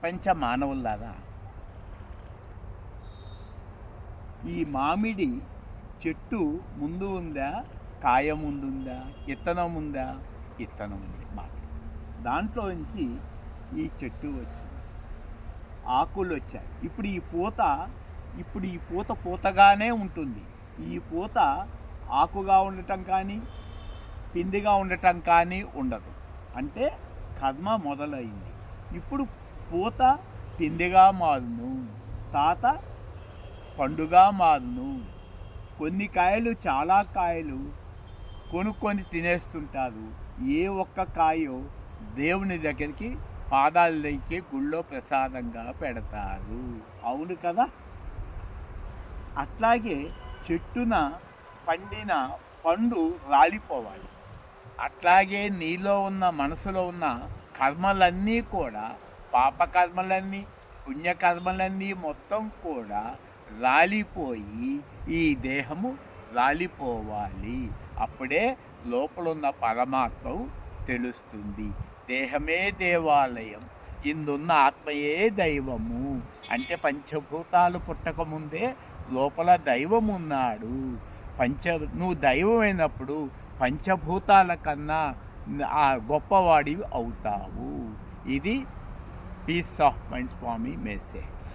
పంచ మానవుల్లారా, ఈ మామిడి చెట్టు ముందు ఉందా, కాయ ముందుందా, ఇత్తనం ఉందా? ఇత్తనం ఉంది మామిడి. దాంట్లో నుంచి ఈ చెట్టు వచ్చింది, ఆకులు వచ్చాయి. ఇప్పుడు ఈ పూత పూతగానే ఉంటుంది. ఈ పూత ఆకుగా ఉండటం కానీ పిందిగా ఉండటం కానీ ఉండదు. అంటే కర్మ మొదలైంది. ఇప్పుడు పూత పిందిగా మారును, తాత పండుగా మారును. కొన్ని కాయలు, చాలా కాయలు కొనుక్కొని తినేస్తుంటారు. ఏ ఒక్క కాయో దేవుని దగ్గరికి పాదాలకి గుళ్ళో ప్రసాదంగా పెడతారు. అవును కదా? అట్లాగే చెట్టున పండిన పండు రాలిపోవాలి. అట్లాగే నీలో ఉన్న, మనసులో ఉన్న కర్మలన్నీ కూడా, పాపకర్మలన్నీ, పుణ్యకర్మలన్నీ మొత్తం కూడా రాలిపోయి ఈ దేహము రాలిపోవాలి. అప్పుడే లోపలున్న పరమాత్మ తెలుస్తుంది. దేహమే దేవాలయం, ఇందున్న ఆత్మయే దైవము. అంటే పంచభూతాలు పుట్టకముందే లోపల దైవం ఉన్నాడు. నువ్వు దైవమైనప్పుడు పంచభూతాల కన్నా ఆ గొప్పవాడివి అవుతావు. ఇది peace of mind Swami message.